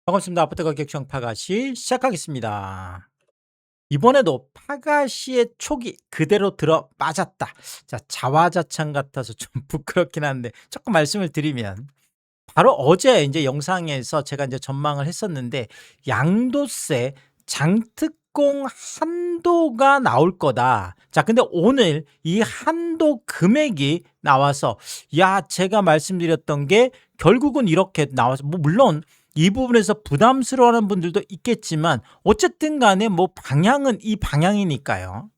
반갑습니다. 아파트가 객청 파가시 시작하겠습니다. 이번에도 파가시의 촉이 그대로 들어 맞았다. 자, 자화자찬 같아서 좀 부끄럽긴 한데 조금 말씀을 드리면 바로 어제 이제 영상에서 제가 이제 전망을 했었는데 양도세 장특공 한도가 나올 거다. 자, 근데 오늘 이 한도 금액이 나와서 제가 말씀드렸던 게 결국은 이렇게 나와서 뭐 물론 이 부분에서 부담스러워하는 분들도 있겠지만 어쨌든 간에 뭐 방향은 이 방향이니까요.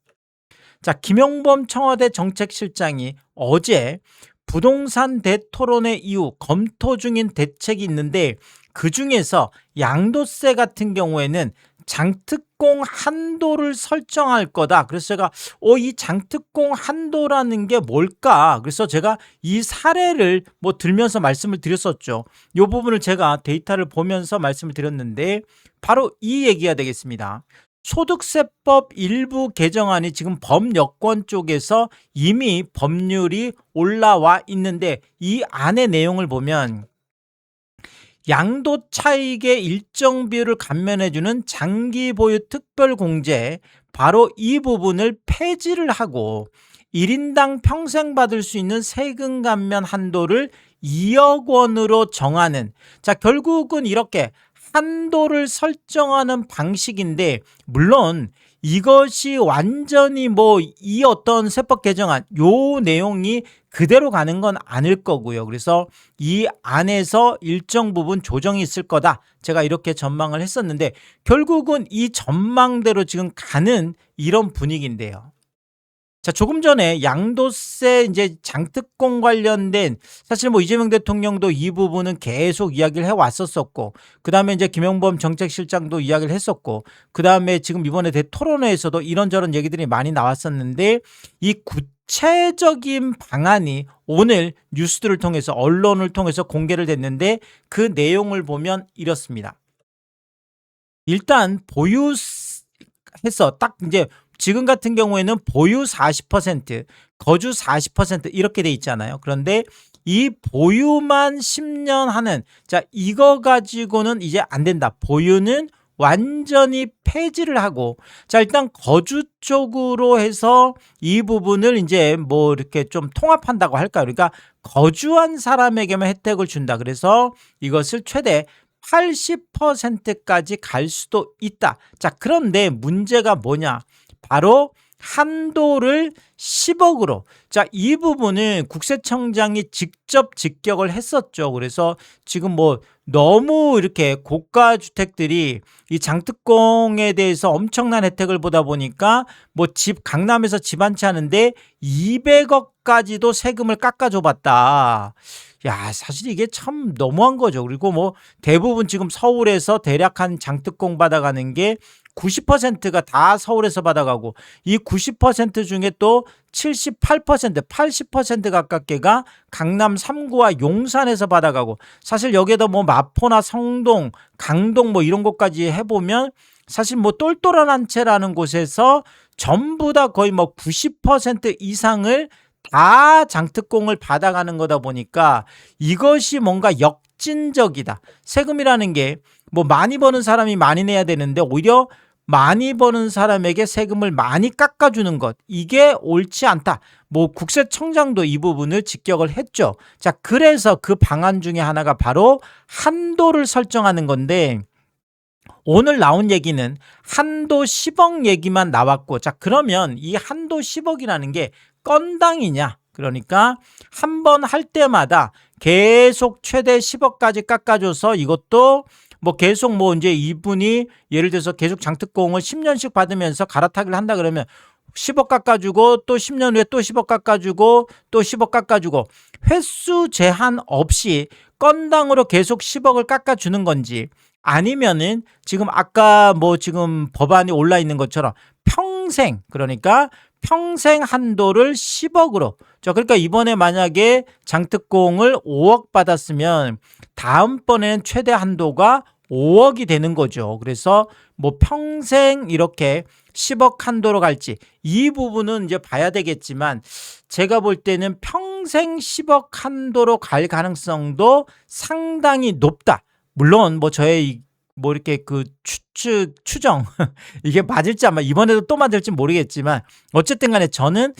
자, 김용범 청와대 정책실장이 어제 부동산 대토론회 이후 검토 중인 대책이 있는데 그중에서 양도세 같은 경우에는 장특공 한도를 설정할 거다. 그래서 제가 이 장특공 한도라는 게 뭘까? 그래서 제가 이 사례를 뭐 들면서 말씀을 드렸었죠. 이 부분을 제가 데이터를 보면서 말씀을 드렸는데 바로 이 얘기가 되겠습니다. 소득세법 일부 개정안이 지금 법여권 쪽에서 이미 법률이 올라와 있는데 이 안의 내용을 보면 양도 차익의 일정 비율을 감면해주는 장기 보유 특별 공제, 바로 이 부분을 폐지를 하고 1인당 평생 받을 수 있는 세금 감면 한도를 2억 원으로 정하는, 자, 결국은 이렇게 한도를 설정하는 방식인데 물론 이것이 완전히 뭐 이 어떤 세법 개정안 요 내용이 그대로 가는 건 아닐 거고요. 그래서 이 안에서 일정 부분 조정이 있을 거다. 제가 이렇게 전망을 했었는데 결국은 이 전망대로 지금 가는 이런 분위기인데요. 자, 조금 전에 양도세 이제 장특공 관련된 사실 뭐 이재명 대통령도 이 부분은 계속 이야기를 해 왔었었고, 그 다음에 이제 김용범 정책실장도 이야기를 했었고, 그 다음에 지금 이번에 대토론회에서도 이런저런 얘기들이 많이 나왔었는데 이 구체적인 방안이 오늘 뉴스들을 통해서 언론을 통해서 공개를 됐는데 그 내용을 보면 이렇습니다. 일단 보유해서 딱 이제 지금 같은 경우에는 보유 40%, 거주 40% 이렇게 돼 있잖아요. 그런데 이 보유만 10년 하는, 자, 이거 가지고는 이제 안 된다. 보유는 완전히 폐지를 하고, 자, 일단 거주 쪽으로 해서 이 부분을 이제 뭐 이렇게 좀 통합한다고 할까요? 그러니까 거주한 사람에게만 혜택을 준다. 그래서 이것을 최대 80%까지 갈 수도 있다. 자, 그런데 문제가 뭐냐? 바로 한도를 10억으로. 자, 이 부분은 국세청장이 직접 직격을 했었죠. 그래서 지금 뭐 너무 이렇게 고가 주택들이 이 장특공에 대해서 엄청난 혜택을 보다 보니까 뭐 집 강남에서 집 한 채 하는데 200억까지도 세금을 깎아줘 봤다. 야, 사실 이게 참 너무한 거죠. 그리고 뭐 대부분 지금 서울에서 대략 한 장특공 받아가는 게 90%가 다 서울에서 받아가고 이 90% 중에 또 78%, 80% 가깝게가 강남 3구와 용산에서 받아가고, 사실 여기에다 뭐 마포나 성동, 강동 뭐 이런 곳까지 해보면 사실 뭐 똘똘한 한 채라는 곳에서 전부 다 거의 뭐 90% 이상을 다 장특공을 받아가는 거다 보니까 이것이 뭔가 역진적이다. 세금이라는 게 뭐 많이 버는 사람이 많이 내야 되는데 오히려 많이 버는 사람에게 세금을 많이 깎아주는 것, 이게 옳지 않다. 뭐 국세청장도 이 부분을 직격을 했죠. 자, 그래서 그 방안 중에 하나가 바로 한도를 설정하는 건데 오늘 나온 얘기는 한도 10억 얘기만 나왔고, 자, 그러면 이 한도 10억이라는 게 건당이냐? 그러니까 한 번 할 때마다 계속 최대 10억까지 깎아줘서 이것도 뭐 계속 뭐 이제 이분이 예를 들어서 계속 장특공을 10년씩 받으면서 갈아타기를 한다 그러면 10억 깎아주고 또 10년 후에 또 10억 깎아주고 또 10억 깎아주고 횟수 제한 없이 건당으로 계속 10억을 깎아주는 건지, 아니면은 지금 아까 뭐 지금 법안이 올라 있는 것처럼 평생, 그러니까 평생 한도를 10억으로. 자, 그러니까 이번에 만약에 장특공을 5억 받았으면 다음번에는 최대 한도가 5억이 되는 거죠. 그래서 뭐 평생 이렇게 10억 한도로 갈지 이 부분은 이제 봐야 되겠지만 제가 볼 때는 평생 10억 한도로 갈 가능성도 상당히 높다. 물론 뭐 저의 뭐 이렇게 그 추정 이게 맞을지 아마 이번에도 또 맞을지 모르겠지만 어쨌든 간에 저는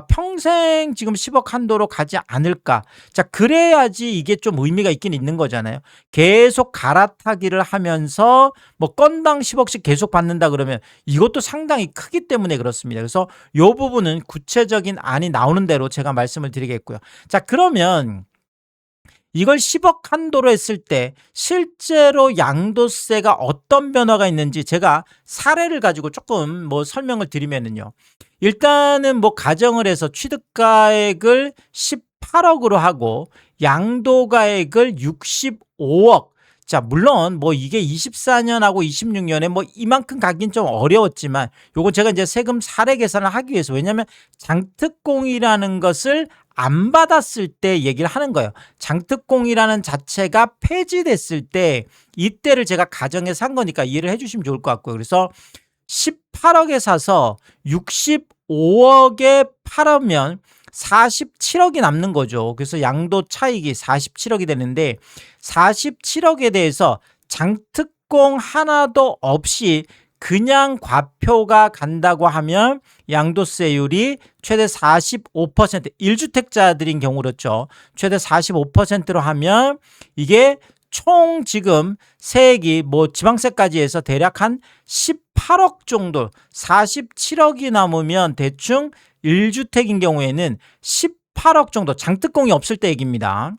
평생 지금 10억 한도로 가지 않을까. 자, 그래야지 이게 좀 의미가 있긴 있는 거잖아요. 계속 갈아타기를 하면서 뭐 건당 10억씩 계속 받는다 그러면 이것도 상당히 크기 때문에 그렇습니다. 그래서 요 부분은 구체적인 안이 나오는 대로 제가 말씀을 드리겠고요. 자, 그러면 이걸 10억 한도로 했을 때 실제로 양도세가 어떤 변화가 있는지 제가 사례를 가지고 조금 뭐 설명을 드리면은요. 일단은 뭐 가정을 해서 취득가액을 18억으로 하고 양도가액을 65억. 자, 물론 뭐 이게 24년하고 26년에 뭐 이만큼 가긴 좀 어려웠지만 요거 제가 이제 세금 사례 계산을 하기 위해서, 왜냐하면 장특공이라는 것을 안 받았을 때 얘기를 하는 거예요. 장특공이라는 자체가 폐지됐을 때 이때를 제가 가정해서 한 거니까 이해를 해주시면 좋을 것 같고요. 그래서 18억에 사서 65억에 팔으면 47억이 남는 거죠. 그래서 양도 차익이 47억이 되는데 47억에 대해서 장특공 하나도 없이 그냥 과표가 간다고 하면 양도세율이 최대 45%, 1주택자들인 경우 그렇죠. 최대 45%로 하면 이게 총 지금 세액이 뭐 지방세까지 해서 대략 한 18억 정도, 47억이 남으면 대충 1주택인 경우에는 18억 정도, 장특공이 없을 때 얘기입니다.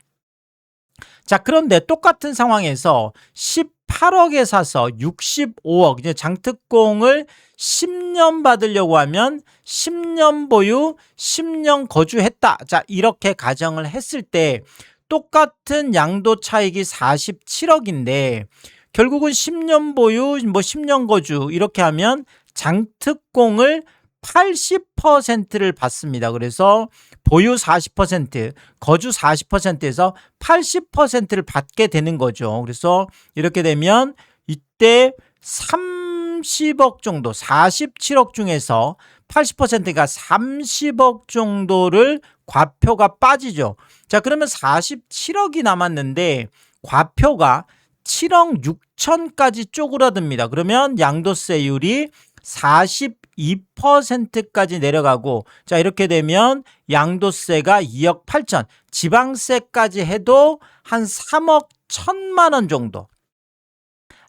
자, 그런데 똑같은 상황에서 18억에 사서 65억, 이제 장특공을 10년 받으려고 하면 10년 보유, 10년 거주했다. 자, 이렇게 가정을 했을 때 똑같은 양도 차익이 47억인데 결국은 10년 보유, 뭐 10년 거주 이렇게 하면 장특공을 80%를 받습니다. 그래서 보유 40%, 거주 40%에서 80%를 받게 되는 거죠. 그래서 이렇게 되면 이때 30억 정도, 47억 중에서 80%가 30억 정도를 과표가 빠지죠. 자, 그러면 47억이 남았는데 과표가 7억 6천까지 쪼그라듭니다. 그러면 양도세율이 42%까지 내려가고, 자, 이렇게 되면 양도세가 2억 8천, 지방세까지 해도 한 3억 1천만 원 정도.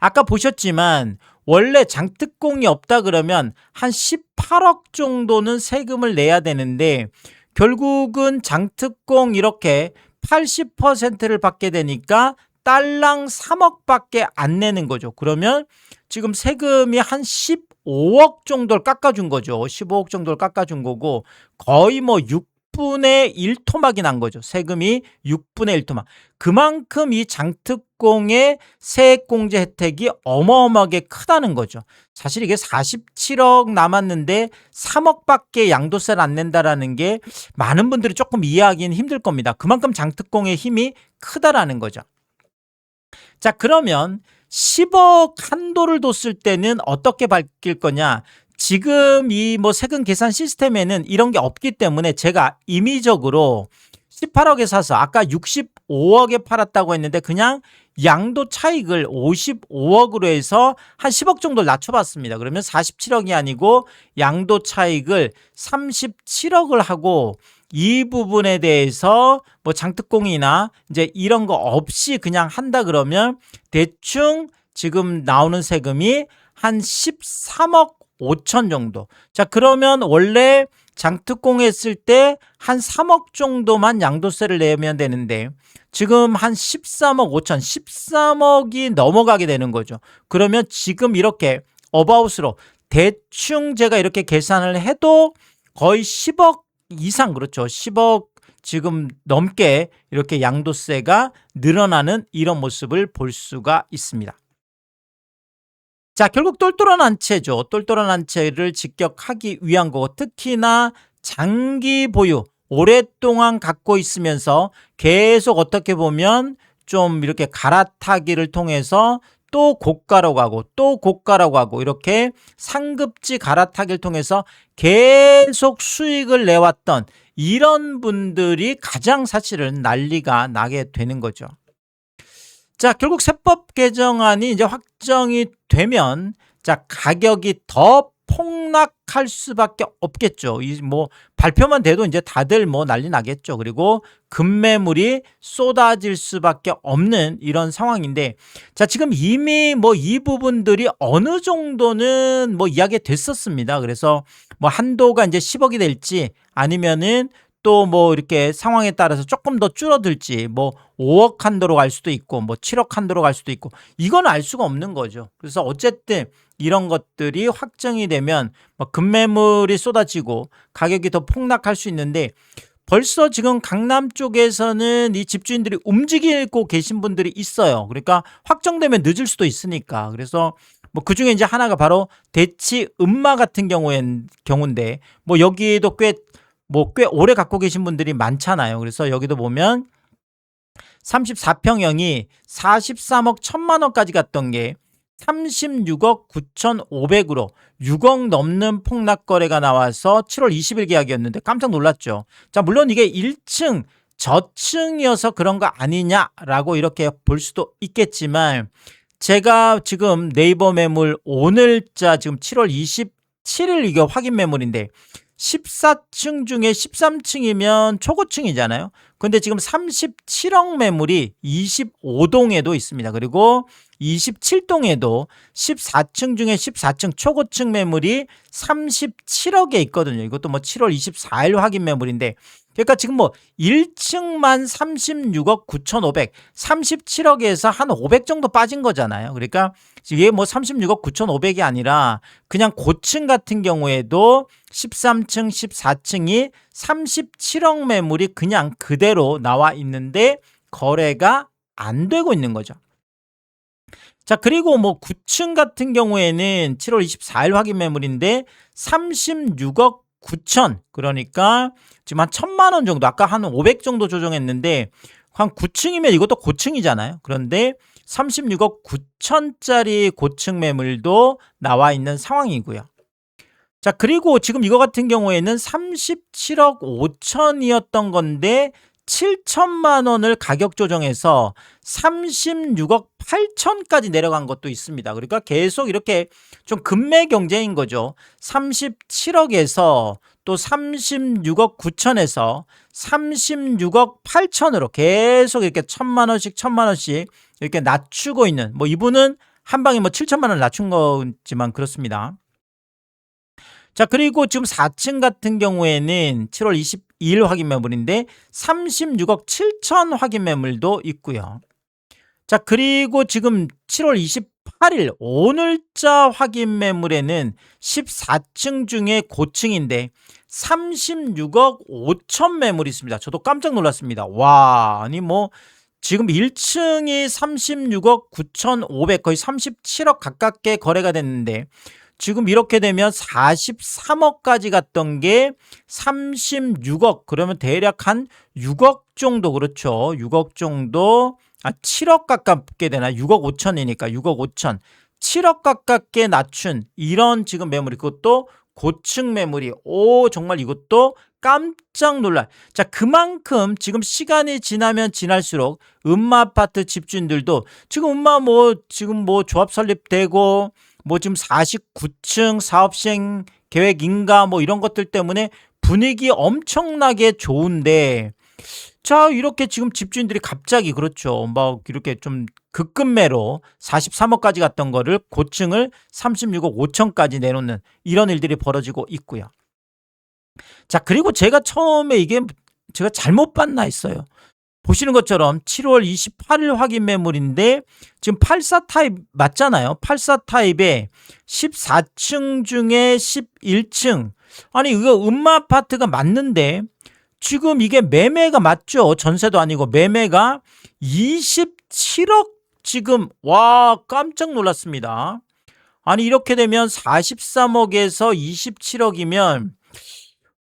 아까 보셨지만 원래 장특공이 없다 그러면 한 18억 정도는 세금을 내야 되는데 결국은 장특공 이렇게 80%를 받게 되니까 딸랑 3억밖에 안 내는 거죠. 그러면 지금 세금이 한 15억 정도를 깎아준 거죠. 15억 정도를 깎아준 거고 거의 뭐 6분의 1 토막이 난 거죠. 세금이 6분의 1 토막. 그만큼 이 장특공의 세액공제 혜택이 어마어마하게 크다는 거죠. 사실 이게 47억 남았는데 3억밖에 양도세를 안 낸다라는 게 많은 분들이 조금 이해하기는 힘들 겁니다. 그만큼 장특공의 힘이 크다라는 거죠. 자, 그러면 10억 한도를 뒀을 때는 어떻게 바뀔 거냐? 지금 이 뭐 세금 계산 시스템에는 이런 게 없기 때문에 제가 임의적으로 18억에 사서 아까 65억에 팔았다고 했는데 그냥 양도 차익을 55억으로 해서 한 10억 정도 낮춰봤습니다. 그러면 47억이 아니고 양도 차익을 37억을 하고 이 부분에 대해서 뭐 장특공이나 이제 이런 거 없이 그냥 한다 그러면 대충 지금 나오는 세금이 한 13억 5천 정도. 자, 그러면 원래 장특공 했을 때 한 3억 정도만 양도세를 내면 되는데 지금 한 13억 5천, 13억이 넘어가게 되는 거죠. 그러면 지금 이렇게 어바웃으로 대충 제가 이렇게 계산을 해도 거의 10억 이상, 그렇죠. 10억 지금 넘게 이렇게 양도세가 늘어나는 이런 모습을 볼 수가 있습니다. 자, 결국 똘똘한 한 채죠. 똘똘한 한 채를 직격하기 위한 거고 특히나 장기 보유, 오랫동안 갖고 있으면서 계속 어떻게 보면 좀 이렇게 갈아타기를 통해서 또 고가로 가고 또 고가로 가고 이렇게 상급지 갈아타기를 통해서 계속 수익을 내왔던 이런 분들이 가장 사실은 난리가 나게 되는 거죠. 자, 결국 세법 개정안이 이제 확정이 되면 자, 가격이 더 폭락할 수밖에 없겠죠. 이 뭐 발표만 돼도 이제 다들 뭐 난리 나겠죠. 그리고 급매물이 쏟아질 수밖에 없는 이런 상황인데, 자, 지금 이미 뭐 이 부분들이 어느 정도는 뭐 이야기가 됐었습니다. 그래서 뭐 한도가 이제 10억이 될지 아니면은 또 뭐 이렇게 상황에 따라서 조금 더 줄어들지, 뭐 5억 한도로 갈 수도 있고 뭐 7억 한도로 갈 수도 있고, 이건 알 수가 없는 거죠. 그래서 어쨌든 이런 것들이 확정이 되면 뭐 급매물이 쏟아지고 가격이 더 폭락할 수 있는데, 벌써 지금 강남 쪽에서는 이 집주인들이 움직이고 계신 분들이 있어요. 그러니까 확정되면 늦을 수도 있으니까. 그래서 뭐 그중에 이제 하나가 바로 대치 음마 같은 경우인데, 뭐 여기에도 꽤 오래 갖고 계신 분들이 많잖아요. 그래서 여기도 보면 34평형이 43억 1천만 원까지 갔던 게 36억 9,500으로 6억 넘는 폭락 거래가 나와서 7월 20일 계약이었는데 깜짝 놀랐죠. 자, 물론 이게 1층 저층이어서 그런 거 아니냐라고 이렇게 볼 수도 있겠지만, 제가 지금 네이버 매물 오늘자 지금 7월 27일 이게 확인 매물인데 14층 중에 13층이면 초고층이잖아요. 근데 지금 37억 매물이 25동에도 있습니다. 그리고 27동에도 14층 중에 14층 초고층 매물이 37억에 있거든요. 이것도 뭐 7월 24일 확인 매물인데, 그러니까 지금 뭐 1층만 36억 9,500, 37억에서 한 500 정도 빠진 거잖아요. 그러니까 이게 뭐 36억 9,500이 아니라 그냥 고층 같은 경우에도 13층, 14층이 37억 매물이 그냥 그대로 나와 있는데 거래가 안 되고 있는 거죠. 자, 그리고 뭐 9층 같은 경우에는 7월 24일 확인 매물인데 36억 9천, 그러니까 지금 한 1,000만 원 정도, 아까 한 500 정도 조정했는데 한 9층이면 이것도 고층이잖아요. 그런데 36억 9천짜리 고층 매물도 나와 있는 상황이고요. 자, 그리고 지금 이거 같은 경우에는 37억 5천이었던 건데 7천만 원을 가격 조정해서 36억 8천까지 내려간 것도 있습니다. 그러니까 계속 이렇게 좀 급매 경쟁인 거죠. 37억에서 또 36억 9천에서 36억 8천으로 계속 이렇게 1,000만 원씩 1,000만 원씩 이렇게 낮추고 있는, 뭐 이분은 한 방에 뭐 7천만 원을 낮춘 거지만 그렇습니다. 자, 그리고 지금 4층 같은 경우에는 7월 22일 확인 매물인데 36억 7천 확인 매물도 있고요. 자, 그리고 지금 7월 28일 오늘자 확인 매물에는 14층 중에 고층인데 36억 5천 매물이 있습니다. 저도 깜짝 놀랐습니다. 와, 아니 뭐 지금 1층이 36억 9,500, 거의 37억 가깝게 거래가 됐는데, 지금 이렇게 되면 43억까지 갔던 게 36억, 그러면 대략 한 6억 정도, 그렇죠. 6억 정도, 7억 가깝게 되나? 6억 5천이니까 6억 5천. 7억 가깝게 낮춘 이런 지금 매물이, 그것도 고층 매물이, 정말 이것도 깜짝 놀랄. 자, 그만큼 지금 시간이 지나면 지날수록 음마 아파트 집주인들도 지금 지금 뭐 조합 설립되고 뭐 지금 49층 사업 시행 계획인가 뭐 이런 것들 때문에 분위기 엄청나게 좋은데, 자, 이렇게 지금 집주인들이 갑자기, 그렇죠, 막 이렇게 좀 급급매로 43억까지 갔던 거를 고층을 36억 5천까지 내놓는 이런 일들이 벌어지고 있고요. 자, 그리고 제가 처음에 이게 제가 잘못 봤나 했어요. 보시는 것처럼 7월 28일 확인 매물인데 지금 84 타입 맞잖아요. 84 타입에 14층 중에 11층. 아니, 이거 음마 아파트가 맞는데 지금 이게 매매가 맞죠? 전세도 아니고 매매가 27억 지금. 와, 깜짝 놀랐습니다. 아니, 이렇게 되면 43억에서 27억이면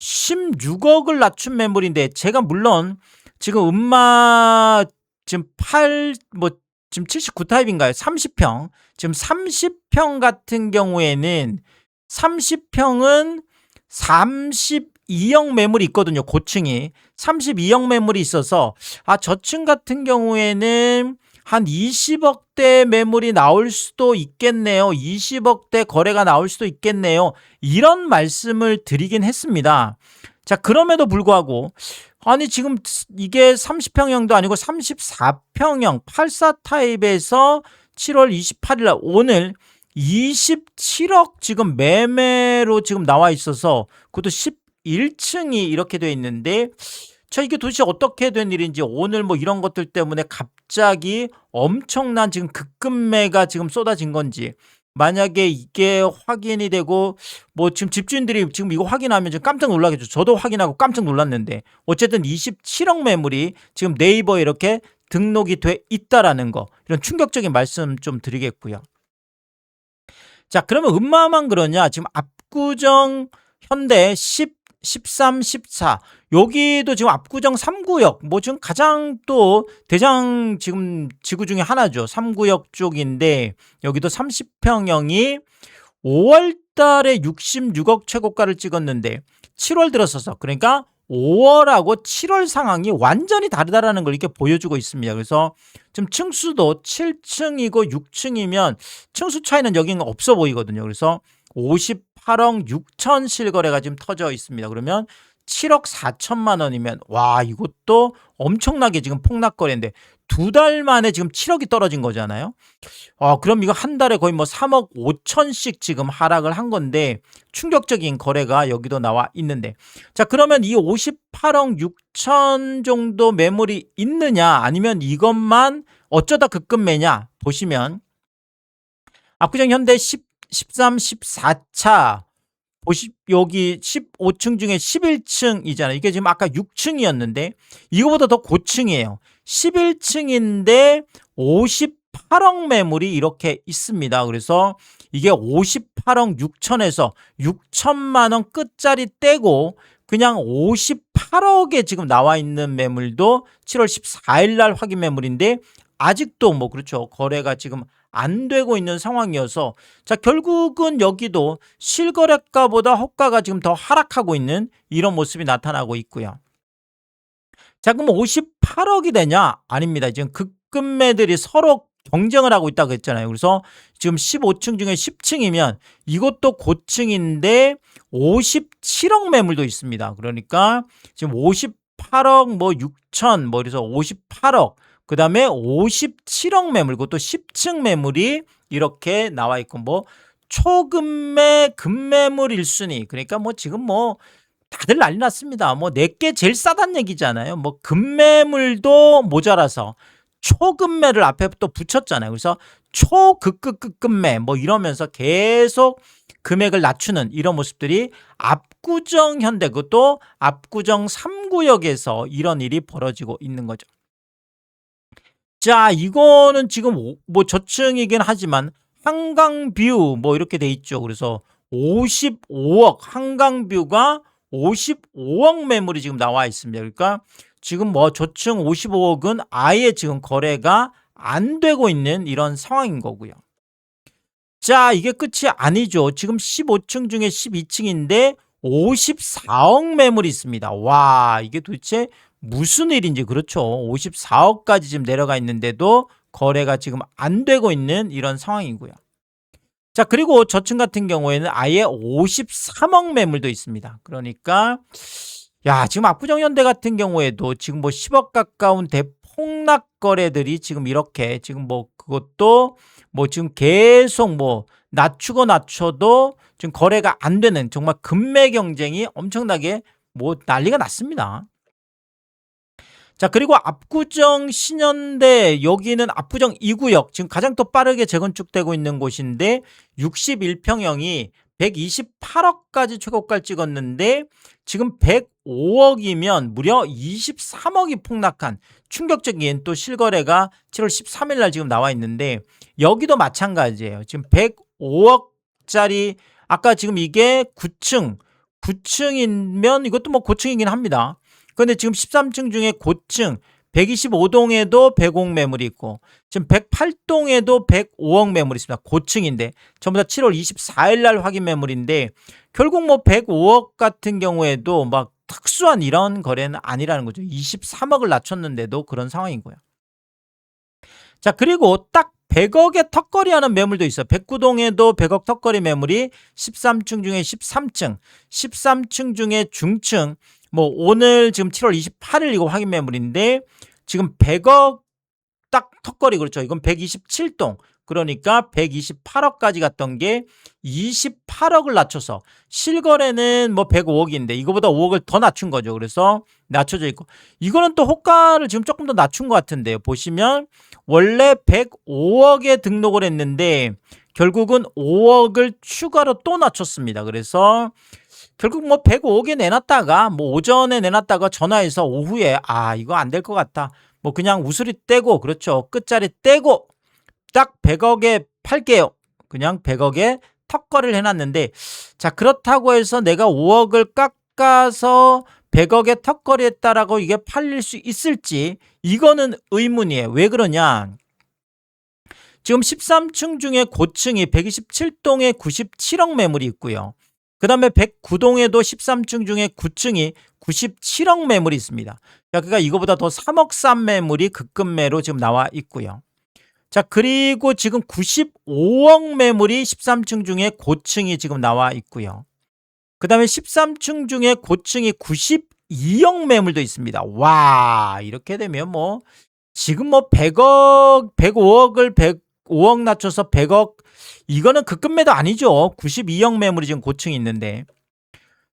16억을 낮춘 매물인데, 제가 물론 지금 음마 지금 지금 79 타입인가요? 30평. 지금 30평 같은 경우에는 30평은 32억 매물이 있거든요. 고층이 32억 매물이 있어서 저층 같은 경우에는 한 20억대 매물이 나올 수도 있겠네요. 20억대 거래가 나올 수도 있겠네요. 이런 말씀을 드리긴 했습니다. 자, 그럼에도 불구하고 아니 지금 이게 30평형도 아니고 34평형 84 타입에서 7월 28일 날 오늘 27억 지금 매매로 지금 나와 있어서 그것도 11층이 이렇게 돼 있는데 자, 이게 도대체 어떻게 된 일인지 오늘 뭐 이런 것들 때문에 갑자기 엄청난 지금 급매가 지금 쏟아진 건지 만약에 이게 확인이 되고 뭐 지금 집주인들이 지금 이거 확인하면 지금 깜짝 놀라겠죠. 저도 확인하고 깜짝 놀랐는데 어쨌든 27억 매물이 지금 네이버에 이렇게 등록이 돼 있다라는 거 이런 충격적인 말씀 좀 드리겠고요. 자, 그러면 음마만 그러냐? 지금 압구정 현대 10, 13, 14 여기도 지금 압구정 3구역 뭐 지금 가장 또 대장 지금 지구 중에 하나죠. 3구역 쪽인데 여기도 30평형이 5월 달에 66억 최고가를 찍었는데 7월 들어서서 그러니까 5월하고 7월 상황이 완전히 다르다라는 걸 이렇게 보여주고 있습니다. 그래서 지금 층수도 7층이고 6층이면 층수 차이는 여기는 없어 보이거든요. 그래서 58억 6천 실거래가 지금 터져 있습니다. 그러면 7억 4천만 원이면 와 이것도 엄청나게 지금 폭락거래인데 2달 만에 지금 7억이 떨어진 거잖아요. 그럼 이거 한 달에 거의 뭐 3억 5천씩 지금 하락을 한 건데 충격적인 거래가 여기도 나와 있는데 자 그러면 이 58억 6천 정도 매물이 있느냐 아니면 이것만 어쩌다 급매냐 보시면 압구정 현대 10, 13, 14차 여기 15층 중에 11층이잖아요. 이게 지금 아까 6층이었는데 이거보다 더 고층이에요. 11층인데 58억 매물이 이렇게 있습니다. 그래서 이게 58억 6천에서 6천만 원 끝자리 떼고 그냥 58억에 지금 나와 있는 매물도 7월 14일 날 확인 매물인데 아직도 뭐 그렇죠. 거래가 지금 안 되고 있는 상황이어서 자 결국은 여기도 실거래가보다 호가가 지금 더 하락하고 있는 이런 모습이 나타나고 있고요. 자 그럼 58억이 되냐? 아닙니다. 지금 급매들이 서로 경쟁을 하고 있다고 했잖아요. 그래서 지금 15층 중에 10층이면 이것도 고층인데 57억 매물도 있습니다. 그러니까 지금 58억 뭐 6천 뭐 그래서 58억 그 다음에 57억 매물 그것도 10층 매물이 이렇게 나와 있고 뭐 초급매 급매물 1순위 그러니까 뭐 지금 뭐 다들 난리 났습니다. 뭐 내게 제일 싸단 얘기잖아요. 뭐 급매물도 모자라서 초급매를 앞에 또 붙였잖아요. 그래서 초급급급급매 뭐 이러면서 계속 금액을 낮추는 이런 모습들이 압구정 현대 그것도 압구정 3구역에서 이런 일이 벌어지고 있는 거죠. 자 이거는 지금 뭐 저층이긴 하지만 한강뷰 뭐 이렇게 돼 있죠. 그래서 55억 한강뷰가 55억 매물이 지금 나와 있습니다. 그러니까 지금 뭐 저층 55억은 아예 지금 거래가 안 되고 있는 이런 상황인 거고요. 자 이게 끝이 아니죠. 지금 15층 중에 12층인데 54억 매물이 있습니다. 와 이게 도대체 무슨 일인지 그렇죠. 54억까지 지금 내려가 있는데도 거래가 지금 안 되고 있는 이런 상황이고요. 자 그리고 저층 같은 경우에는 아예 53억 매물도 있습니다. 그러니까 야 지금 압구정 현대 같은 경우에도 지금 뭐 10억 가까운 대폭락 거래들이 지금 이렇게 지금 뭐 그것도 뭐 지금 계속 뭐 낮추고 낮춰도 지금 거래가 안 되는 정말 급매 경쟁이 엄청나게 뭐 난리가 났습니다. 자 그리고 압구정 신현대 여기는 압구정 2구역 지금 가장 또 빠르게 재건축되고 있는 곳인데 61평형이 128억까지 최고가를 찍었는데 지금 105억이면 무려 23억이 폭락한 충격적인 또 실거래가 7월 13일 날 지금 나와 있는데 여기도 마찬가지예요. 지금 105억짜리 아까 지금 이게 9층이면 이것도 뭐 고층이긴 합니다. 그런데 지금 13층 중에 고층 125동에도 100억 매물이 있고 지금 108동에도 105억 매물이 있습니다. 고층인데 전부 다 7월 24일 날 확인 매물인데 결국 뭐 105억 같은 경우에도 막 특수한 이런 거래는 아니라는 거죠. 23억을 낮췄는데도 그런 상황이고요. 자, 그리고 딱 100억의 턱걸이 하는 매물도 있어요. 백구동에도 100억 턱걸이 매물이 13층 중에 13층, 13층 중에 중층, 뭐 오늘 지금 7월 28일 이거 확인 매물인데 지금 100억 딱 턱걸이, 그렇죠. 이건 127동. 그러니까 128억까지 갔던 게 28억을 낮춰서, 실거래는 뭐 105억인데 이거보다 5억을 더 낮춘 거죠. 그래서 낮춰져 있고, 이거는 또 호가를 지금 조금 더 낮춘 것 같은데요. 보시면 원래 105억에 등록을 했는데 결국은 5억을 추가로 또 낮췄습니다. 그래서 결국 뭐 105억에 내놨다가 뭐 오전에 내놨다가 전화해서 오후에 이거 안 될 것 같다, 뭐 그냥 우수리 떼고, 그렇죠, 끝자리 떼고 딱 100억에 팔게요. 그냥 100억에 턱걸이를 해놨는데, 자, 그렇다고 해서 내가 5억을 깎아서 100억에 턱걸이 했다라고 이게 팔릴 수 있을지, 이거는 의문이에요. 왜 그러냐, 지금 13층 중에 고층이 127동에 97억 매물이 있고요. 그 다음에 109동에도 13층 중에 9층이 97억 매물이 있습니다. 그러니까 이거보다 더 3억 싼 매물이 급급매로 지금 나와 있고요. 자, 그리고 지금 95억 매물이 13층 중에 고층이 지금 나와 있고요. 그 다음에 13층 중에 고층이 92억 매물도 있습니다. 와, 이렇게 되면 뭐 지금 뭐 100억, 105억을 105억 낮춰서 100억, 이거는 급급매도 아니죠. 92억 매물이 지금 고층이 있는데.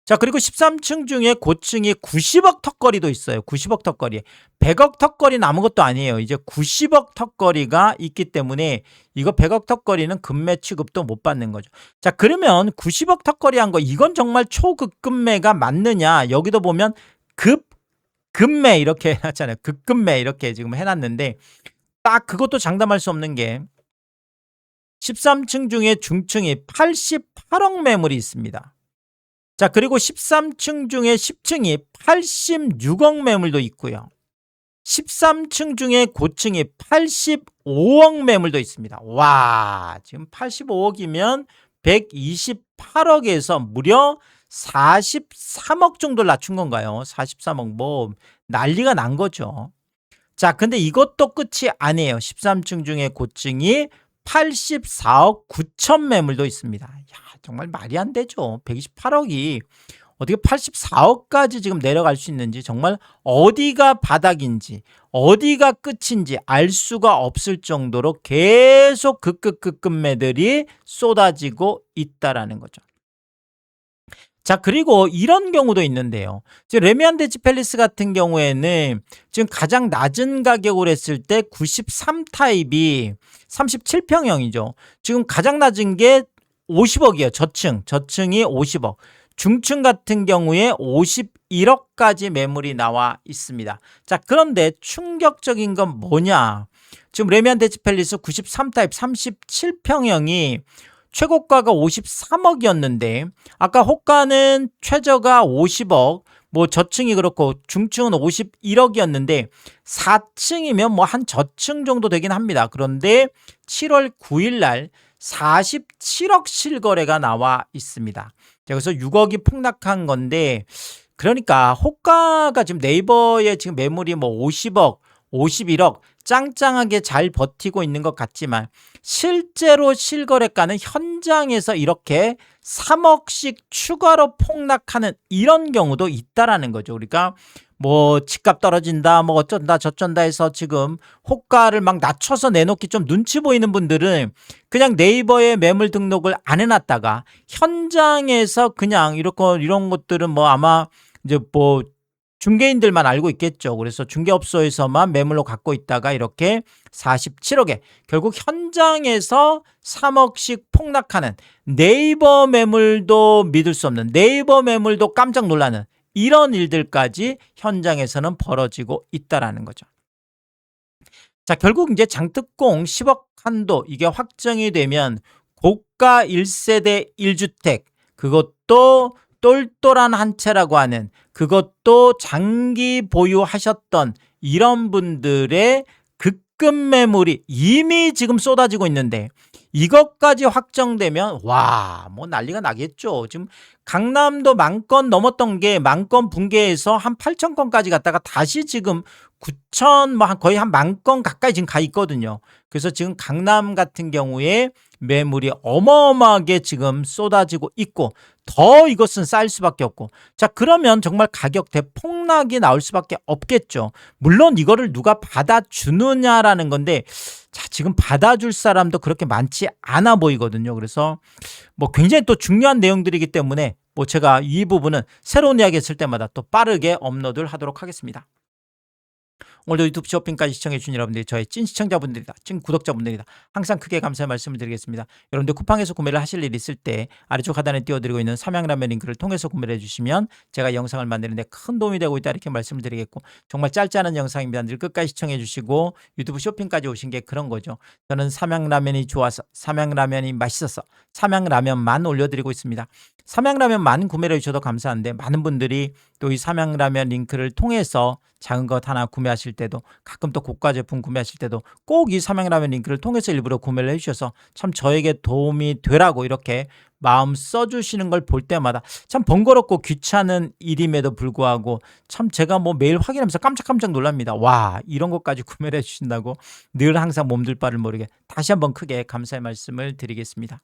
자, 그리고 13층 중에 고층이 90억 턱걸이도 있어요. 90억 턱걸이. 100억 턱걸이는 아무것도 아니에요. 이제 90억 턱걸이가 있기 때문에 이거 100억 턱걸이는 급매 취급도 못 받는 거죠. 자, 그러면 90억 턱걸이 한 거, 이건 정말 초급급매가 맞느냐? 여기도 보면 급매 이렇게 해놨잖아요. 급급매 이렇게 지금 해놨는데 딱 그것도 장담할 수 없는 게 13층 중에 중층이 88억 매물이 있습니다. 자, 그리고 13층 중에 10층이 86억 매물도 있고요. 13층 중에 고층이 85억 매물도 있습니다. 와, 지금 85억이면 128억에서 무려 43억 정도를 낮춘 건가요? 43억, 뭐 난리가 난 거죠. 자, 근데 이것도 끝이 아니에요. 13층 중에 고층이 84억 9천 매물도 있습니다. 야, 정말 말이 안 되죠. 128억이 어떻게 84억까지 지금 내려갈 수 있는지, 정말 어디가 바닥인지 어디가 끝인지 알 수가 없을 정도로 계속 급급매들이 쏟아지고 있다라는 거죠. 자, 그리고 이런 경우도 있는데요. 지금 레미안 대치 팰리스 같은 경우에는 지금 가장 낮은 가격으로 했을 때 93타입이 37평형이죠. 지금 가장 낮은 게 50억이에요. 저층이 50억. 중층 같은 경우에 51억까지 매물이 나와 있습니다. 자, 그런데 충격적인 건 뭐냐? 지금 레미안 대치 팰리스 93타입 37평형이 최고가가 53억이었는데 아까 호가는 최저가 50억, 뭐 저층이 그렇고 중층은 51억이었는데 4층이면 뭐 한 저층 정도 되긴 합니다. 그런데 7월 9일 날 47억 실거래가 나와 있습니다. 그래서 6억이 폭락한 건데, 그러니까 호가가 지금 네이버에 지금 매물이 뭐 50억, 51억 짱짱하게 잘 버티고 있는 것 같지만 실제로 실거래가는 현장에서 이렇게 3억씩 추가로 폭락하는 이런 경우도 있다라는 거죠. 그러니까 뭐 집값 떨어진다, 뭐 어쩐다 저쩐다 해서 지금 호가를 막 낮춰서 내놓기 좀 눈치 보이는 분들은 그냥 네이버에 매물 등록을 안 해놨다가 현장에서 그냥 이런 것들은 뭐 아마 이제 뭐 중개인들만 알고 있겠죠. 그래서 중개업소에서만 매물로 갖고 있다가 이렇게 47억에 결국 현장에서 3억씩 폭락하는, 네이버 매물도 믿을 수 없는, 네이버 매물도 깜짝 놀라는 이런 일들까지 현장에서는 벌어지고 있다라는 거죠. 자, 결국 이제 장특공 10억 한도 이게 확정이 되면 고가 1세대 1주택, 그것도 똘똘한 한 채라고 하는, 그것도 장기 보유하셨던 이런 분들의 급급 매물이 이미 지금 쏟아지고 있는데, 이것까지 확정되면 와 뭐 난리가 나겠죠. 지금 강남도 10,000건 넘었던 게 10,000건 붕괴해서 한 8,000건까지 갔다가 다시 지금 9,000 뭐 한 거의 한 10,000건 가까이 지금 가 있거든요. 그래서 지금 강남 같은 경우에 매물이 어마어마하게 지금 쏟아지고 있고 더 이것은 쌓일 수밖에 없고 자 그러면 정말 가격 대폭락이 나올 수밖에 없겠죠. 물론 이거를 누가 받아주느냐라는 건데 자 지금 받아줄 사람도 그렇게 많지 않아 보이거든요. 그래서 뭐 굉장히 또 중요한 내용들이기 때문에 뭐 제가 이 부분은 새로운 이야기 했을 때마다 또 빠르게 업로드를 하도록 하겠습니다. 오늘도 유튜브 쇼핑까지 시청해 주신 여러분들이 저의 찐 시청자분들이다. 찐 구독자분들이다. 항상 크게 감사의 말씀을 드리겠습니다. 여러분들 쿠팡에서 구매를 하실 일 있을 때 아래쪽 하단에 띄워드리고 있는 삼양라면 링크를 통해서 구매를 해주시면 제가 영상을 만드는 데 큰 도움이 되고 있다 이렇게 말씀을 드리겠고 정말 짧지 않은 영상입니다. 늘 끝까지 시청해 주시고 유튜브 쇼핑까지 오신 게 그런 거죠. 저는 삼양라면이 좋아서 삼양라면이 맛있어서 삼양라면만 올려드리고 있습니다. 삼양라면만 구매를 해주셔도 감사한데 많은 분들이 또 이 삼양라면 링크를 통해서 작은 것 하나 구매하실 때도 가끔 또 고가 제품 구매하실 때도 꼭 이 삼양라면 링크를 통해서 일부러 구매를 해주셔서 참 저에게 도움이 되라고 이렇게 마음 써주시는 걸 볼 때마다 참 번거롭고 귀찮은 일임에도 불구하고 참 제가 뭐 매일 확인하면서 깜짝깜짝 놀랍니다. 와 이런 것까지 구매를 해주신다고 늘 항상 몸둘 바를 모르게 다시 한번 크게 감사의 말씀을 드리겠습니다.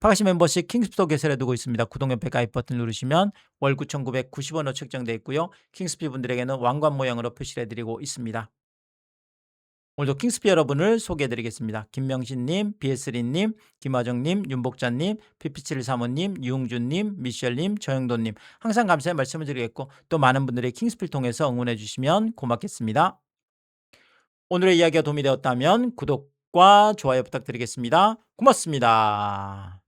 파가시 멤버십 킹스피도 개설해 두고 있습니다. 구독 옆에 가입 버튼 누르시면 월 9,990원으로 책정되어 있고요. 킹스피 분들에게는 왕관 모양으로 표시를 해드리고 있습니다. 오늘도 킹스피 여러분을 소개해드리겠습니다. 김명신님, BS3님, 김화정님, 윤복자님, PP7 사모님, 유웅준님, 미셸님, 저영돈님 항상 감사의 말씀을 드리겠고 또 많은 분들이 킹스피를 통해서 응원해 주시면 고맙겠습니다. 오늘의 이야기가 도움이 되었다면 구독과 좋아요 부탁드리겠습니다. 고맙습니다.